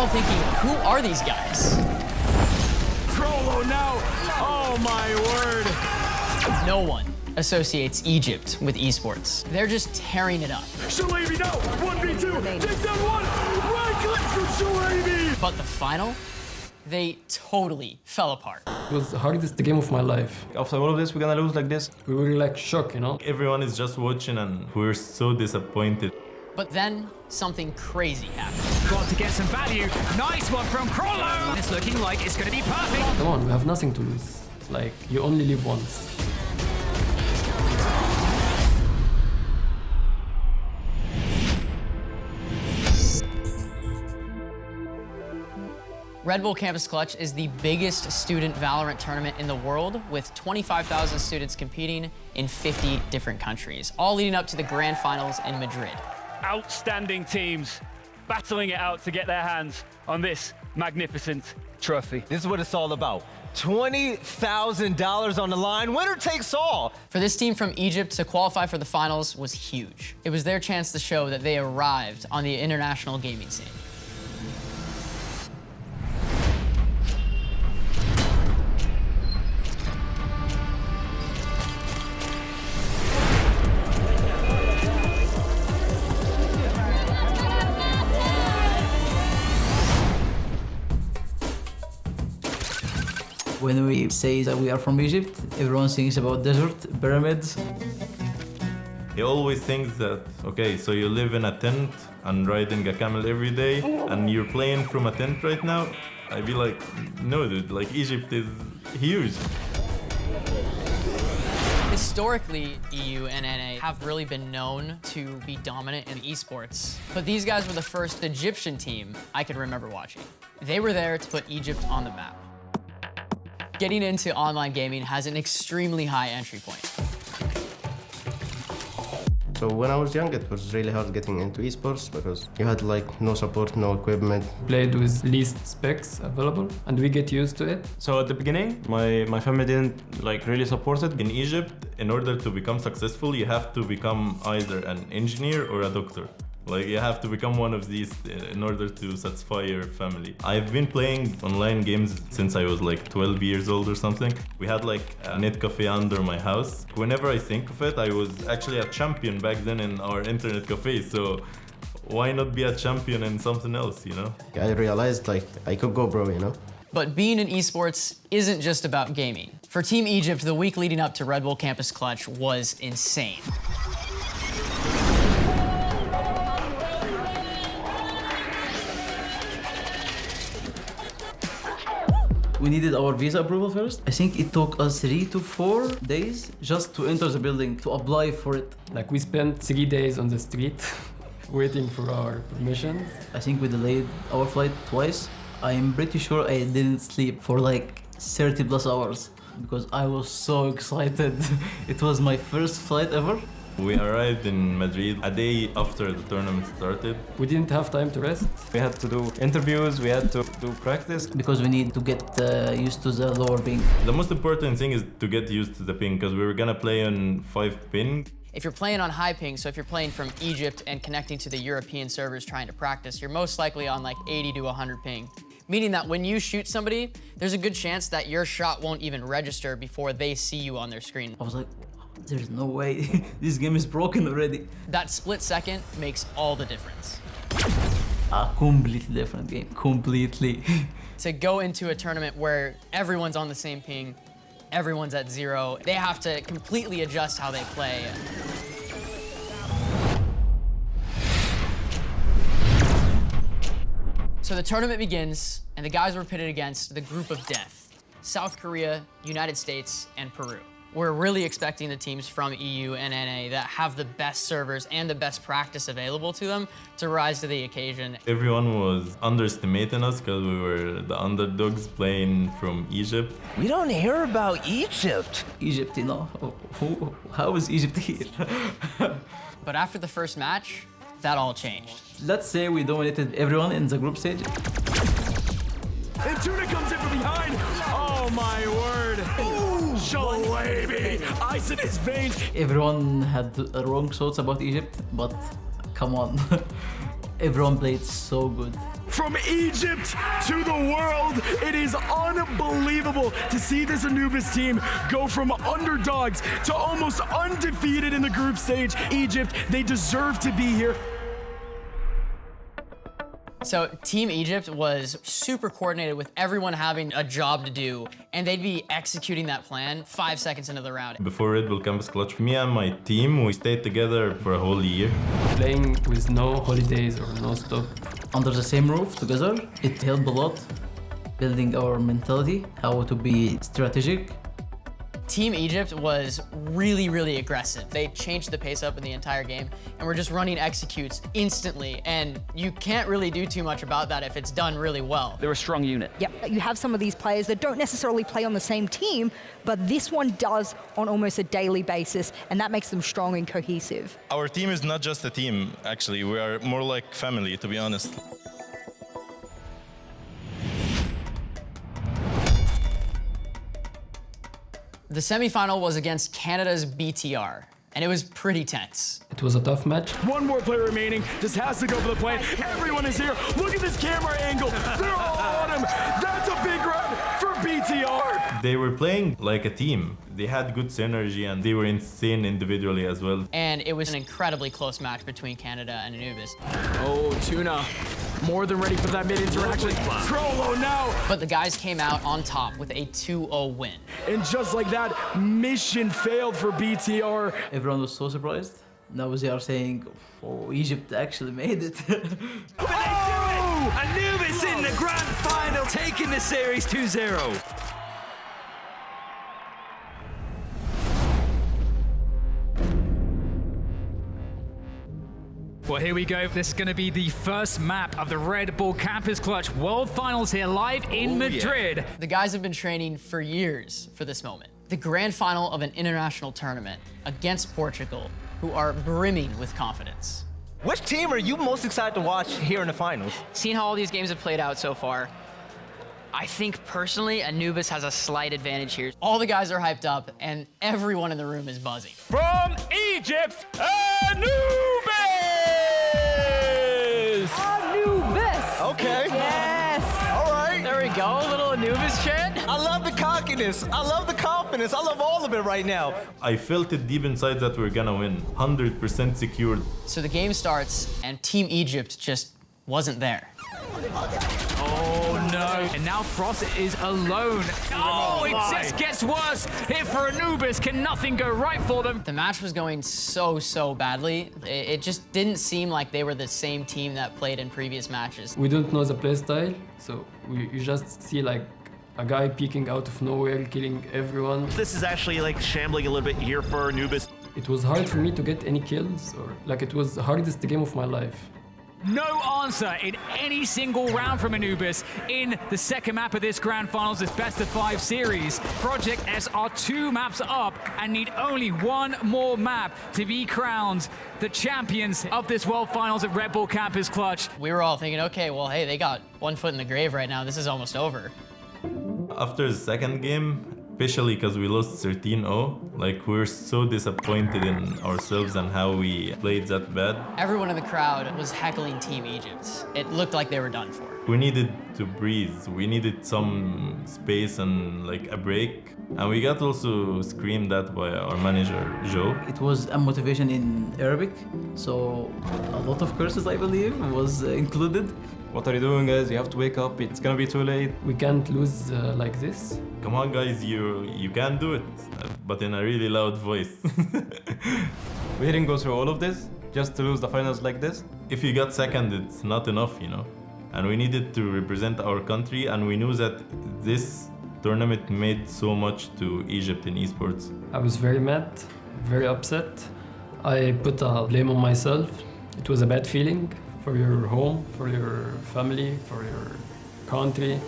all thinking, who are these guys? Crollo now. Oh my word. No one associates Egypt with esports. They're just tearing it up. Shalabi now. 1v2. Take down one. Right click from Shalabi. But the final, they totally fell apart. It was the hardest game of my life. After all of this, we're gonna lose like this. We were like shocked, you know? Everyone is just watching and we're so disappointed. But then something crazy happened. Got to get some value. Nice one from Crollo. It's looking like it's going to be perfect. Come on, we have nothing to lose. It's like, you only live once. Red Bull Campus Clutch is the biggest student Valorant tournament in the world, with 25,000 students competing in 50 different countries, all leading up to the grand finals in Madrid. Outstanding teams battling it out to get their hands on this magnificent trophy. This is what it's all about. $20,000 on the line. Winner takes all. For this team from Egypt to qualify for the finals was huge. It was their chance to show that they arrived on the international gaming scene. When we say that we are from Egypt, everyone thinks about desert, pyramids. He always thinks that, okay, so you live in a tent and riding a camel every day and you're playing from a tent right now? I'd be like, no dude, like Egypt is huge. Historically, EU and NA have really been known to be dominant in esports, but these guys were the first Egyptian team I could remember watching. They were there to put Egypt on the map. Getting into online gaming has an extremely high entry point. So when I was young, it was really hard getting into esports because you had like no support, no equipment. Played with least specs available, and we get used to it. So at the beginning, my family didn't like really support it. In Egypt, in order to become successful, you have to become either an engineer or a doctor. Like, you have to become one of these in order to satisfy your family. I've been playing online games since I was like 12 years old or something. We had like a net cafe under my house. Whenever I think of it, I was actually a champion back then in our internet cafe. So why not be a champion in something else, you know? I realized like I could go pro, you know? But being in esports isn't just about gaming. For Team Egypt, the week leading up to Red Bull Campus Clutch was insane. We needed our visa approval first. I think it took us 3 to 4 days just to enter the building, to apply for it. Like, we spent 3 days on the street waiting for our permission. I think we delayed our flight twice. I'm pretty sure I didn't sleep for like 30 plus hours because I was so excited. It was my first flight ever. We arrived in Madrid a day after the tournament started. We didn't have time to rest. We had to do interviews, we had to do practice. Because we need to get used to the lower ping. The most important thing is to get used to the ping because we were gonna play on 5 ping. If you're playing on high ping, so if you're playing from Egypt and connecting to the European servers trying to practice, you're most likely on like 80 to 100 ping. Meaning that when you shoot somebody, there's a good chance that your shot won't even register before they see you on their screen. I was like, there's no way. This game is broken already. That split second makes all the difference. A completely different game, completely. To go into a tournament where everyone's on the same ping, everyone's at 0, they have to completely adjust how they play. So the tournament begins, and the guys were pitted against the group of death: South Korea, United States, and Peru. We're really expecting the teams from EU and NA that have the best servers and the best practice available to them to rise to the occasion. Everyone was underestimating us because we were the underdogs playing from Egypt. We don't hear about Egypt. Egypt, you know, how is Egypt here? But after the first match, that all changed. Let's say we dominated everyone in the group stage. And Tuna comes in from behind. Oh my word. Shalabi! Ice in his veins. Everyone had wrong thoughts about Egypt, but come on. Everyone played so good. From Egypt to the world, it is unbelievable to see this Anubis team go from underdogs to almost undefeated in the group stage. Egypt, they deserve to be here. So Team Egypt was super coordinated with everyone having a job to do, and they'd be executing that plan 5 seconds into the round. Before Red Bull Campus Clutch, me and my team, we stayed together for a whole year. Playing with no holidays or no stop. Under the same roof together, it helped a lot. Building our mentality, how to be strategic. Team Egypt was really, really aggressive. They changed the pace up in the entire game and were just running executes instantly. And you can't really do too much about that if it's done really well. They're a strong unit. Yep, you have some of these players that don't necessarily play on the same team, but this one does on almost a daily basis, and that makes them strong and cohesive. Our team is not just a team, actually. We are more like family, to be honest. The semifinal was against Canada's BTR, and it was pretty tense. It was a tough match. One more player remaining, just has to go for the play. Everyone is here. Look at this camera angle. They're all on him. That's a big run for BTR. They were playing like a team. They had good synergy and they were insane individually as well. And it was an incredibly close match between Canada and Anubis. Oh, Tuna. More than ready for that mid-interaction. Trollo now. But the guys came out on top with a 2-0 win. And just like that, mission failed for BTR. Everyone was so surprised. Now they are saying, oh, Egypt actually made it. Anubis in the grand final, taking the series 2-0. Well, here we go. This is going to be the first map of the Red Bull Campus Clutch World Finals here live in Madrid. Yeah. The guys have been training for years for this moment. The grand final of an international tournament against Portugal, who are brimming with confidence. Which team are you most excited to watch here in the finals? Seeing how all these games have played out so far, I think personally Anubis has a slight advantage here. All the guys are hyped up and everyone in the room is buzzing. From Egypt, Anubis! Anubis! Okay. Yes! All right. There we go, a little Anubis chant. I love the cockiness. I love the confidence. I love all of it right now. I felt it deep inside that we're gonna win. 100% secured. So the game starts and Team Egypt just wasn't there. Oh no, and now Frost is alone. Oh, it just gets worse. Here for Anubis, can nothing go right for them? The match was going so badly. It just didn't seem like they were the same team that played in previous matches. We don't know the play style, so you just see like a guy peeking out of nowhere, killing everyone. This is actually like shambling a little bit here for Anubis. It was hard for me to get any kills, or like it was the hardest game of my life. No answer in any single round from Anubis in the second map of this Grand Finals, this best-of-5 series. Project S are 2 maps up and need only 1 more map to be crowned the champions of this World Finals at Red Bull Campus Clutch. We were all thinking, okay, well, hey, they got 1 foot in the grave right now. This is almost over. After the second game, especially because we lost 13-0, like we're so disappointed in ourselves and how we played that bad. Everyone in the crowd was heckling Team Egypt. It looked like they were done for. We needed to breathe. We needed some space and like a break. And we got also screamed at by our manager, Joe. It was a motivation in Arabic, so a lot of curses, I believe, was included. What are you doing, guys? You have to wake up. It's gonna be too late. We can't lose like this. Come on, guys, you can do it, but in a really loud voice. We didn't go through all of this just to lose the finals like this. If you got second, it's not enough, you know. And we needed to represent our country, and we knew that this tournament made so much to Egypt in esports. I was very mad, very upset. I put a blame on myself. It was a bad feeling for your home, for your family, for your country.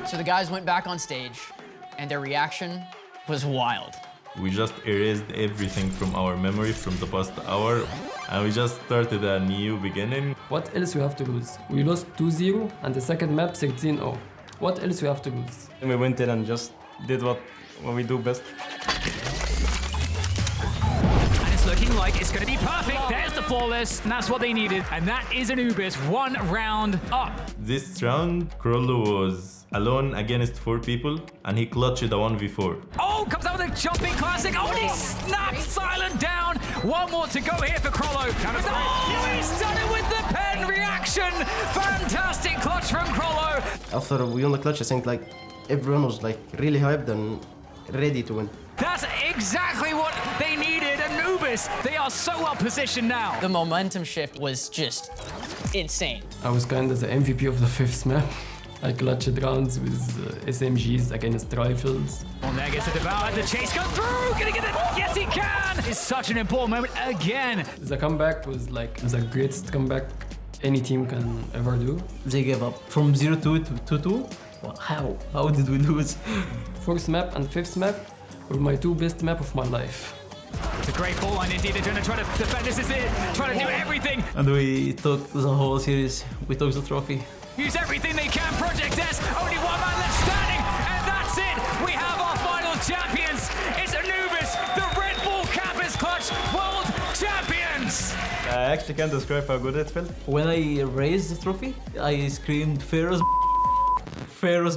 So the guys went back on stage, and their reaction was wild. We just erased everything from our memory from the past hour, and we just started a new beginning. What else we have to lose? We lost 2-0, and the second map 16-0. What else we have to lose? And we went in and just did what we do best. Looking like it's going to be perfect. There's the flawless, and that's what they needed. And that is Anubis, 1 round up. This round, Krollo was alone against 4 people, and he clutched a 1v4. Oh, comes out with a jumping classic. Oh, and he snaps Silent down. 1 more to go here for Krollo. Oh, he's done it with the pen reaction. Fantastic clutch from Krollo. After we won the clutch, I think like everyone was like really hyped and ready to win. That's exactly what they needed. Anubis, they are so well positioned now. The momentum shift was just insane. I was kind of the MVP of the 5th map. I clutched rounds with SMGs against rifles. Well, there gets a devour. The chase goes through. Gonna get it. Yes, he can. It's such an important moment again. The comeback was like the greatest comeback any team can ever do. They gave up from 0-2 to 2-2. How? How did we lose? 4th map and 5th map were my 2 best map of my life. It's a great ball line indeed. They're going to try to defend. This is it. Trying to do everything. And we took the whole series. We took the trophy. Use everything they can. Project S. Only 1 man left standing. And that's it. We have our final champions. It's Anubis, the Red Bull Campus Clutch World Champions. I actually can't describe how good it felt. When I raised the trophy, I screamed Pharaoh's Pharaoh's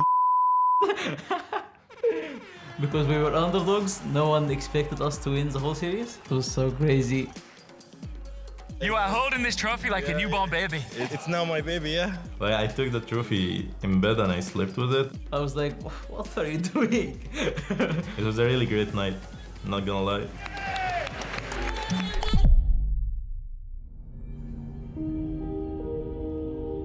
because we were underdogs. No one expected us to win the whole series. It was so crazy. You are holding this trophy like a newborn baby. It's now my baby, yeah. Like, I took the trophy in bed and I slept with it. I was like, what are you doing? It was a really great night, not gonna lie.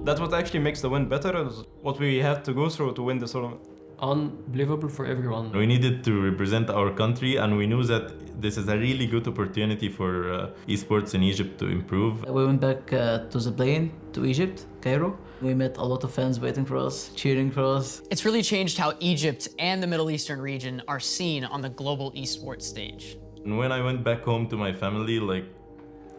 That's what actually makes the win better, is what we had to go through to win this tournament. Unbelievable for everyone. We needed to represent our country, and we knew that this is a really good opportunity for esports in Egypt to improve. We went back to the plane to Egypt, Cairo. We met a lot of fans waiting for us, cheering for us. It's really changed how Egypt and the Middle Eastern region are seen on the global esports stage. And when I went back home to my family, like,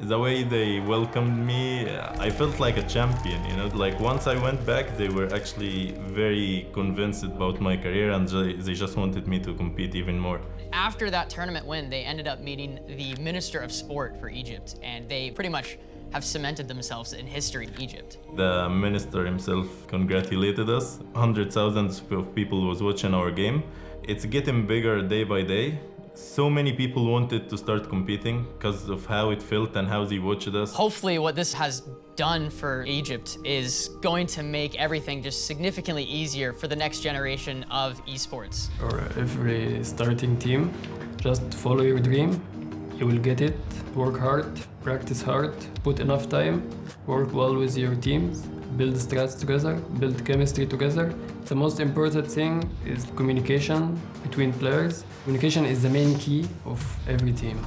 the way they welcomed me, I felt like a champion, you know? Like, once I went back, they were actually very convinced about my career, and they just wanted me to compete even more. After that tournament win, they ended up meeting the Minister of Sport for Egypt, and they pretty much have cemented themselves in history in Egypt. The minister himself congratulated us. Hundreds of thousands of people was watching our game. It's getting bigger day by day. So many people wanted to start competing because of how it felt and how they watched us. Hopefully what this has done for Egypt is going to make everything just significantly easier for the next generation of esports. For every starting team, just follow your dream. You will get it. Work hard, practice hard, put enough time, work well with your teams, build strats together, build chemistry together. The most important thing is communication between players. Communication is the main key of every team.